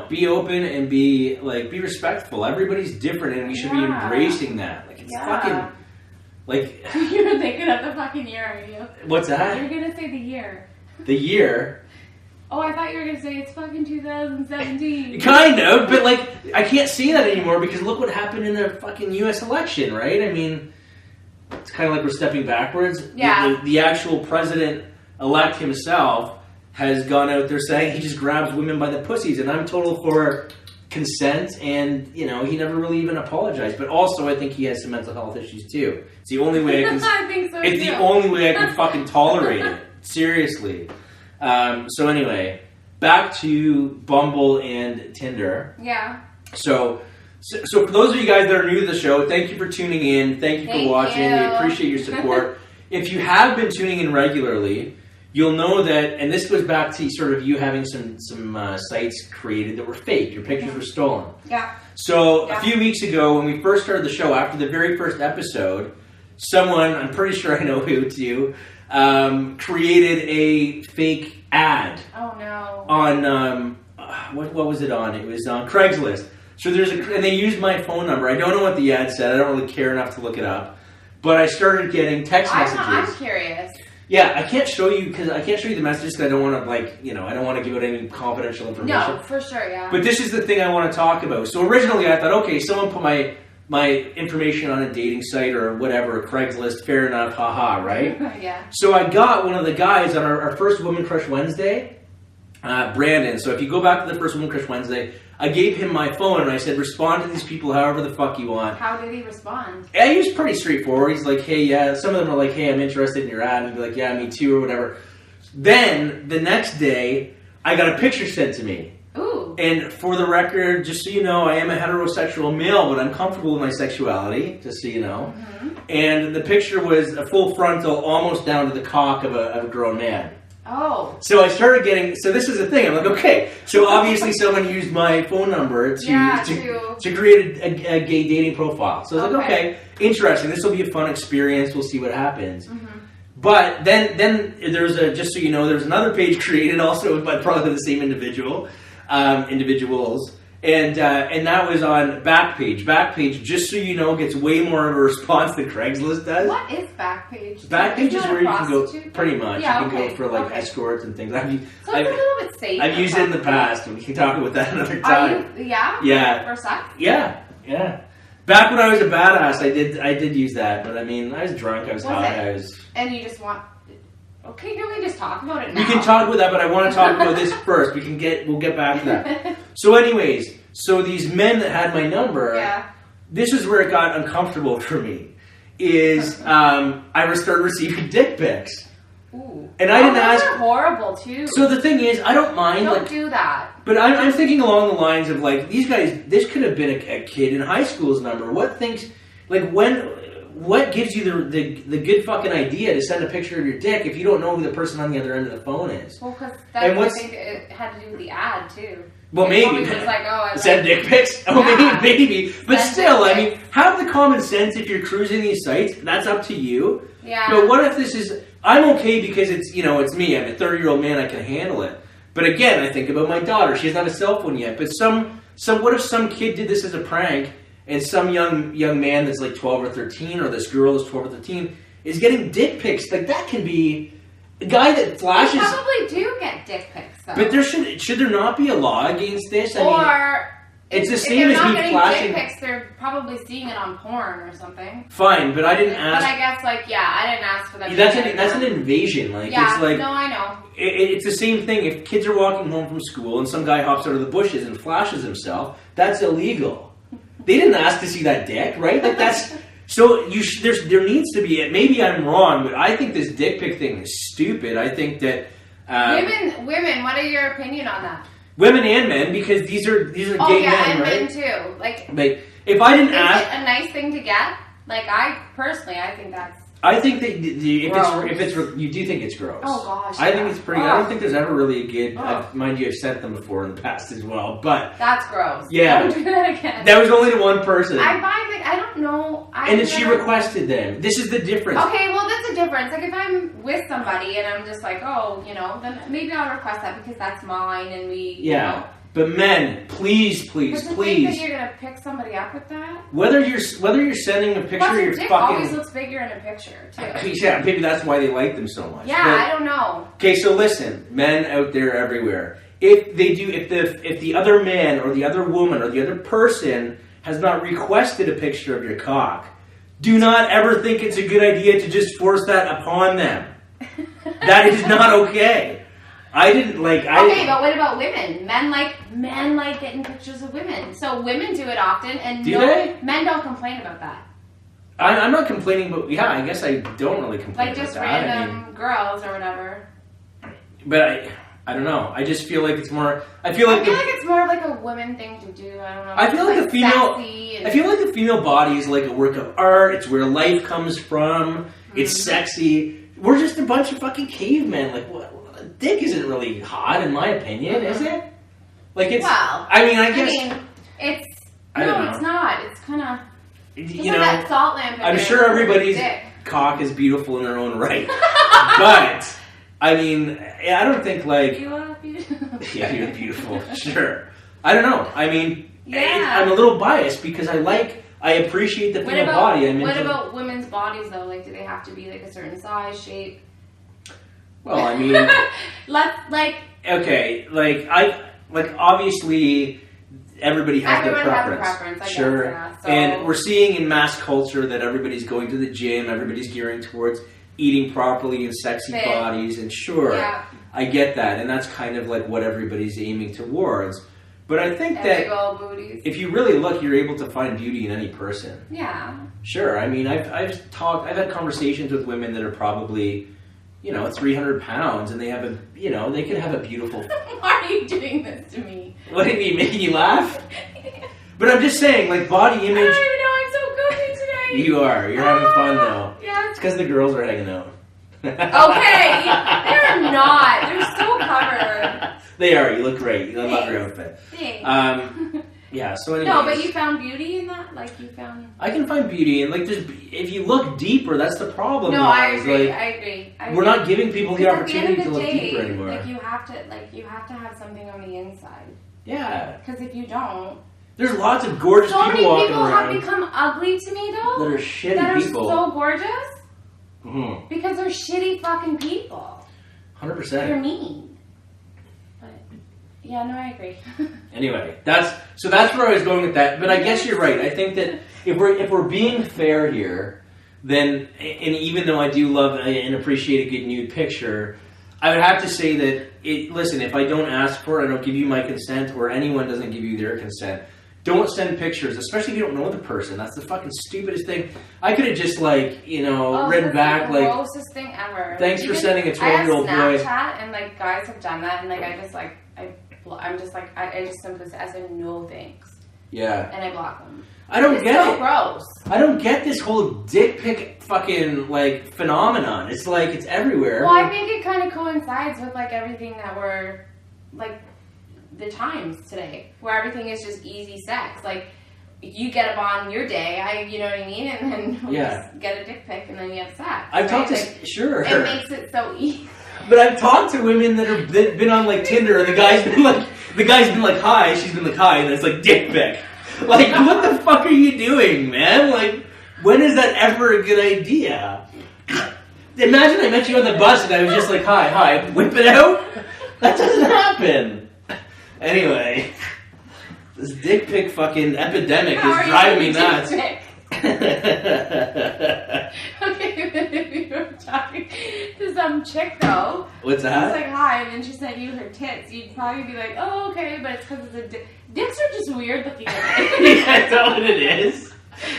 Be open and be respectful. Everybody's different, and we should be embracing that. Like, it's fucking, like... You're thinking of the fucking year, are you? What's that? You're gonna say the year. The year? Oh, I thought you were gonna say it's fucking 2017. Kind of, but like, I can't say that anymore because look what happened in the fucking U.S. election, right? I mean, it's kind of like we're stepping backwards. Yeah. The actual president-elect himself has gone out there saying he just grabs women by the pussies, and I'm total for consent, and, you know, he never really even apologized. But also, I think he has some mental health issues, too. It's the only way I can... I think so, It's the only way I can fucking tolerate it. Seriously. So anyway, back to Bumble and Tinder. Yeah. So for those of you guys that are new to the show, thank you for tuning in. Thank you for watching. We appreciate your support. If you have been tuning in regularly... You'll know that, and this goes back to sort of you having some sites created that were fake. Your pictures were stolen. Yeah. So a few weeks ago, when we first started the show, after the very first episode, someone, I'm pretty sure I know who too, created a fake ad. Oh no. On what was it on? It was on Craigslist. So and they used my phone number. I don't know what the ad said. I don't really care enough to look it up. But I started getting text messages. I'm curious. Yeah, I can't show you the messages because I don't want to I don't want to give out any confidential information. No, for sure, yeah. But this is the thing I want to talk about. So originally I thought, okay, someone put my information on a dating site or whatever, Craigslist, fair enough, haha, right? Yeah. So I got one of the guys on our first Woman Crush Wednesday, Brandon. So if you go back to the first Woman Crush Wednesday, I gave him my phone and I said, respond to these people however the fuck you want. How did he respond? Yeah, he was pretty straightforward. He's like, hey, yeah. Some of them are like, hey, I'm interested in your ad. And he'd be like, yeah, me too, or whatever. Then, the next day, I got a picture sent to me. Ooh. And for the record, just so you know, I am a heterosexual male, but I'm comfortable with my sexuality, just so you know. Mm-hmm. And the picture was a full frontal, almost down to the cock of a grown man. Oh. So I started getting... So this is the thing. I'm like, okay. So obviously someone used my phone number to create a gay dating profile. So I was like, okay, interesting. This will be a fun experience. We'll see what happens. Mm-hmm. But then there's just so you know, there's another page created also by probably the same individuals. And that was on Backpage. Backpage, just so you know, gets way more of a response than Craigslist does. What is Backpage? Backpage is where you can go, pretty much. Yeah, you can go for escorts and things. So it's a little bit safe. I've used it in the past, and we can talk about that another time. Yeah? For sex? Yeah. Back when I was a badass, I did use that, but I mean, I was drunk, I was high, And you just want... Okay, can we just talk about it now? We can talk about that, but I want to talk about this first. We'll get back to that. So anyways, these men that had my number, this is where it got uncomfortable for me, is I started receiving dick pics. Ooh. And I didn't ask... Those are horrible, too. So the thing is, I don't mind... Don't do that. But I'm thinking along the lines of, these guys, this could have been a kid in high school's number. What thinks... What gives you the good fucking idea to send a picture of your dick if you don't know who the person on the other end of the phone is? Well, because I think it had to do with the ad, too. Well, maybe. Just like, send dick pics? Oh, maybe. But still, I mean, have the common sense if you're cruising these sites. That's up to you. Yeah. But what if this is... I'm okay because it's me. I'm a 30-year-old man. I can handle it. But again, I think about my daughter. She doesn't have a cell phone yet. But what if some kid did this as a prank... And some young man that's 12 or 13, or this girl that's 12 or 13, is getting dick pics. That can be a guy that flashes. You probably do get dick pics, though. But there should there not be a law against this? I mean, it's the same as me flashing. Dick pics, they're probably seeing it on porn or something. Fine, but I didn't ask. But I guess, I didn't ask for them. That's an invasion. It's no, I know. It's the same thing. If kids are walking home from school and some guy hops out of the bushes and flashes himself, that's illegal. They didn't ask to see that dick, right? That's so. There needs to be. Maybe I'm wrong, but I think this dick pic thing is stupid. I think that women. What are your opinion on that? Women and men, because these are gay men, and right? Men too. If I didn't ask, is it a nice thing to get? I think that's. I think that if it's you do think it's gross. Oh gosh. I think it's pretty. I don't think there's ever really a good. Mind you, I've sent them before in the past as well, but that's gross. Yeah, don't do that again. That was only to one person. I don't know. And then she requested them. This is the difference. Okay, well that's a difference. If I'm with somebody and I'm just then maybe I'll request that because that's mine and we. Yeah. But men, please, please, But to please. think that you're gonna pick somebody up with that? Whether you're sending a picture, Plus, your you're dick fucking. always looks bigger in a picture too. Yeah, maybe that's why they like them so much. Yeah, But, I don't know. okay, so listen, men out there everywhere. If the other man or the other woman or the other person has not requested a picture of your cock, do not ever think it's a good idea to just force that upon them. That is not okay. Okay, but what about women? Men like getting pictures of women. So women do it often, and men don't complain about that. I'm not complaining, but yeah, I guess I don't really complain Like just about that. random girls or whatever. But I don't know. I just feel like it's more. I feel like it's more of like a woman thing to do. I don't know. I feel like the female. And... I feel like the female body is like a work of art. It's where life comes from. It's sexy. We're just a bunch of fucking cavemen. Like what? Dick isn't really hot, in my opinion, is it? Like it's. Well, I mean, I guess it's. I don't know. It's not. It's kind of. You know, that salt lamp. I'm sure everybody's cock is beautiful in their own right, but I mean, I don't think like. You are beautiful. Yeah, you're beautiful. Sure. I don't know. I mean, yeah. I'm a little biased because I appreciate the female body. What about women's bodies though? Like, do they have to be like a certain size, shape? Well, I mean, okay, obviously everybody has their preference. Has a preference, I sure. guess, yeah. So, and we're seeing in mass culture that everybody's going to the gym, everybody's gearing towards eating properly and sexy bodies, and sure, yeah. I get that, and that's kind of like what everybody's aiming towards. But I think that if you really look, you're able to find beauty in any person. Yeah. Sure. I mean, I've had conversations with women that are probably, 300 pounds, and they have they could have a beautiful. Why are you doing this to me? What did he making you laugh? But I'm just saying, like body image. I don't even know. I'm so goofy today. You are. You're having fun though. Yeah. It's because the girls are hanging out. Okay, they're not. They're so covered. They are. You look great. I love your outfit. Thanks. Yeah. So anyways. No, but you found beauty in that. Like you found. I can find beauty, and like if you look deeper, that's the problem. No, I agree. I agree. We're not giving people the opportunity to look deeper anymore. Like you have to have something on the inside. Yeah. Because if you don't, there's lots of gorgeous people walking around. So many people have become ugly to me, though. That are shitty that people. That are so gorgeous. Mm-hmm. Because they're shitty fucking people. 100%. They're mean. But yeah, no, I agree. Anyway, that's where I was going with that. But I guess you're right. I think that if we're being fair here, then and even though I do love and appreciate a good nude picture, I would have to say that listen, if I don't ask for it, I don't give you my consent, or anyone doesn't give you their consent, don't send pictures, especially if you don't know the person. That's the fucking stupidest thing. I could have just written back the grossest thing ever. Thanks for sending a 12-year-old boy. I have Snapchat, and like guys have done that, and like I just simply say, I said no thanks. Yeah. And I block them. I don't get it. It's so gross. I don't get this whole dick pic fucking phenomenon. It's like it's everywhere. Well, I think it kind of coincides with like everything that we're like the times today, where everything is just easy sex. Like you get up on your day, you know what I mean, and then we just get a dick pic and then you have sex. I've talked to sure. It makes it so easy. But I've talked to women that been on like Tinder, and the guy's been like hi, she's been like hi, and it's like dick pic. Like what the fuck are you doing, man? Like when is that ever a good idea? Imagine I met you on the bus and I was just like hi, whip it out. That doesn't happen. Anyway, this dick pic fucking epidemic is driving me nuts. Okay, but if you were talking to some chick though, what's that? She's like hi, and then she sent you her tits, you'd probably be like, oh okay, but it's because it's a dick. Dicks are just weird looking. Yeah, that's what it is.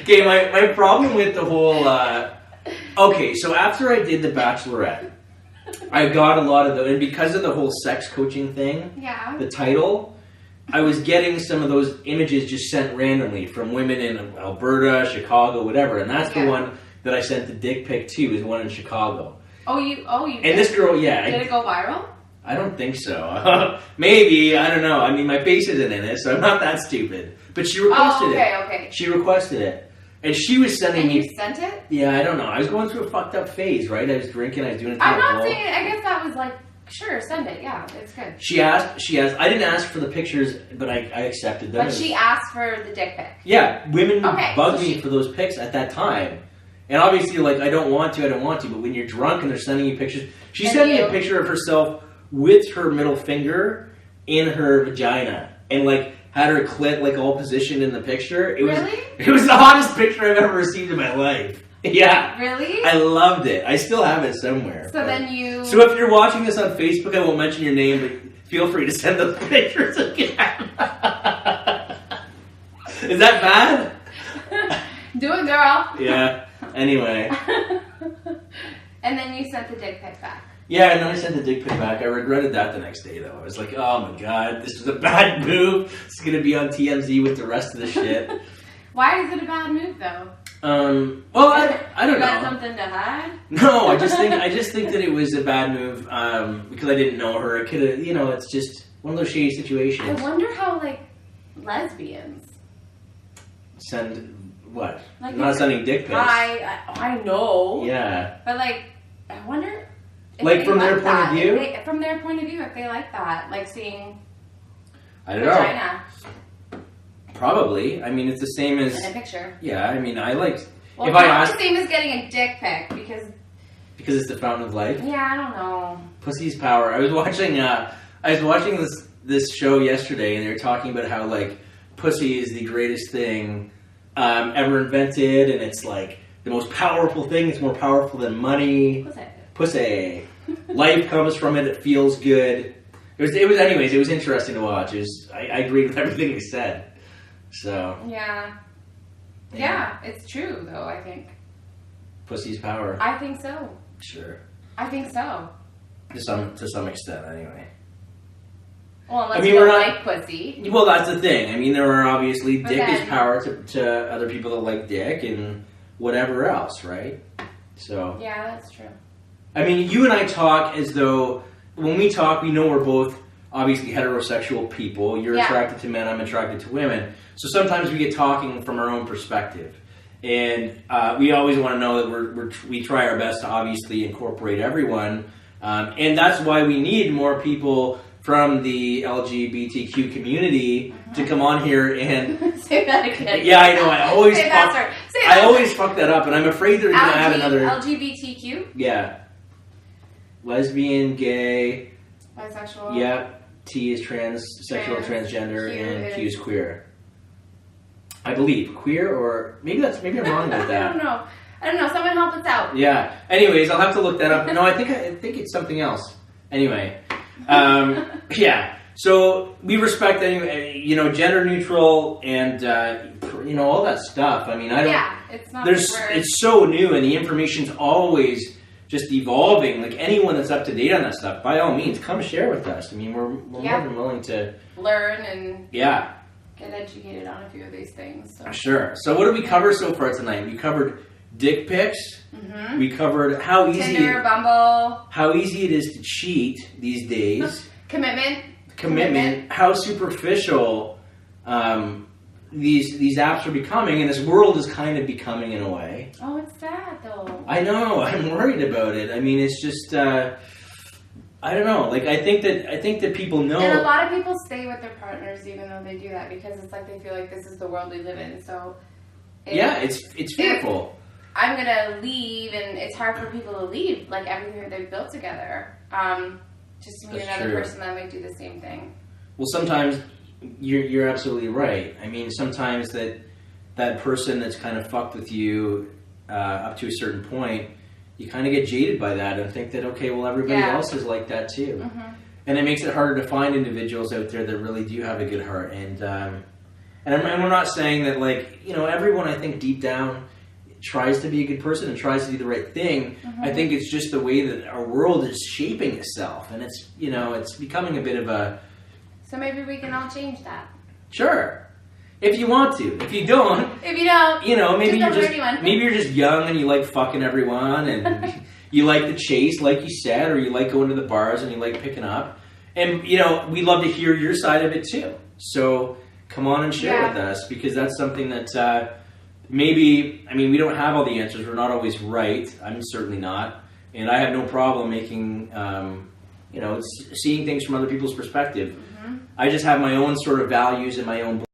Okay, my problem with the whole. Okay, so after I did The Bachelorette, I got a lot of those, and because of the whole sex coaching thing, the title, I was getting some of those images just sent randomly from women in Alberta, Chicago, whatever, and that's the one that I sent the dick pic to, is one in Chicago. Oh, you and did? This girl, yeah. Did it go viral? I don't think so. Maybe, I don't know. I mean, my face isn't in it, so I'm not that stupid. But she requested it. Okay. She requested it. And she was sending me... And you sent it? Yeah, I don't know. I was going through a fucked up phase, right? I was drinking, I was doing a I'm not saying... I guess that was like Sure, send it. Yeah, it's good. She asked. I didn't ask for the pictures, but I accepted them. But she asked for the dick pic. Yeah, women bug me for those pics at that time. And obviously, like, I don't want to. But when you're drunk and they're sending you pictures... She sent me a picture of herself with her middle finger in her vagina. And, like, had her clit, like, all positioned in the picture. It was the hottest picture I've ever received in my life. Yeah. Really? I loved it. I still have it somewhere. So then you... So if you're watching this on Facebook, I won't mention your name, but feel free to send those pictures again. Is that bad? Do it, girl. Yeah. Anyway. And then you sent the dick pic back. Yeah, and then I sent the dick pic back. I regretted that the next day, though. I was like, oh my god, this was a bad move. It's going to be on TMZ with the rest of the shit. Why is it a bad move, though? Well, I don't know. You got something to hide? No, I just think that it was a bad move because I didn't know her. It could have, it's just one of those shady situations. I wonder how, like, lesbians send what? Like, I'm not sending dick pics. I know. Yeah. But, like, I wonder if like from their point of view? From their point of view, if they like that. Like seeing I don't vagina. know. Probably. I mean, it's the same as... In a picture. Yeah, I mean, I like... Well, if it's I not ask, the same as getting a dick pic because... Because it's the fountain of life? Yeah, I don't know. Pussy's power. I was watching this show yesterday, and they were talking about how, like, pussy is the greatest thing ever invented, and it's, like, the most powerful thing. It's more powerful than money. Pussy. Life comes from it. It feels good. It was interesting to watch. I agreed with everything he said. So. Yeah. Yeah, it's true, though, I think. Pussy's power. I think so. Sure. I think so. To some extent, anyway. Well, unless you don't like pussy. Well, that's the thing. I mean, there are obviously dick is power to other people that like dick and whatever else, right? So. Yeah, that's true. I mean, you and I talk as though when we talk, we know we're both obviously heterosexual people. You're attracted to men, I'm attracted to women. So sometimes we get talking from our own perspective. And we always want to know that we try our best to obviously incorporate everyone. And that's why we need more people from the LGBTQ community to come on here and... Say that again. Yeah, I know. I always fuck that up, and I'm afraid they're going to add another... LGBTQ? Yeah. Lesbian, gay... Bisexual? Yeah. T is transsexual, transgender, and Q is queer. I believe. Queer, or... Maybe I'm wrong about that. I don't know. Someone help us out. Yeah. Anyways, I'll have to look that up. No, I think it's something else. Anyway. Yeah. So we respect gender neutral and all that stuff. I mean, it's not. It's so new, and the information's always just evolving. Like anyone that's up to date on that stuff, by all means, come share with us. I mean, we're more than willing to learn and get educated on a few of these things. So. Sure. So what did we cover so far tonight? We covered dick pics. Mm-hmm. We covered how easy Tinder, Bumble. How easy it is to cheat these days. Commitment. How superficial these apps are becoming, and this world is kind of becoming in a way. Oh, it's sad though. I know. I'm worried about it. I mean, it's just I don't know. Like I think that people know. And a lot of people stay with their partners even though they do that because it's like they feel like this is the world we live in. So it's fearful. I'm gonna leave, and it's hard for people to leave like everything that they've built together. Just to meet another person that might do the same thing. Well, sometimes you're absolutely right. I mean, sometimes that person that's kind of fucked with you up to a certain point, you kind of get jaded by that and think that, okay, well, everybody else is like that too. Mm-hmm. And it makes it harder to find individuals out there that really do have a good heart. And we're not saying that, like, everyone, I think, deep down tries to be a good person and tries to do the right thing. Mm-hmm. I think it's just the way that our world is shaping itself, and it's becoming a bit of a... So maybe we can all change that. Sure. If you want to. If you don't... maybe you're just young and you like fucking everyone, and you like the chase, like you said, or you like going to the bars and you like picking up. And, we'd love to hear your side of it too. So come on and share with us, because that's something that... Maybe, we don't have all the answers. We're not always right. I'm certainly not. And I have no problem making you know, it's seeing things from other people's perspective. I just have my own sort of values and my own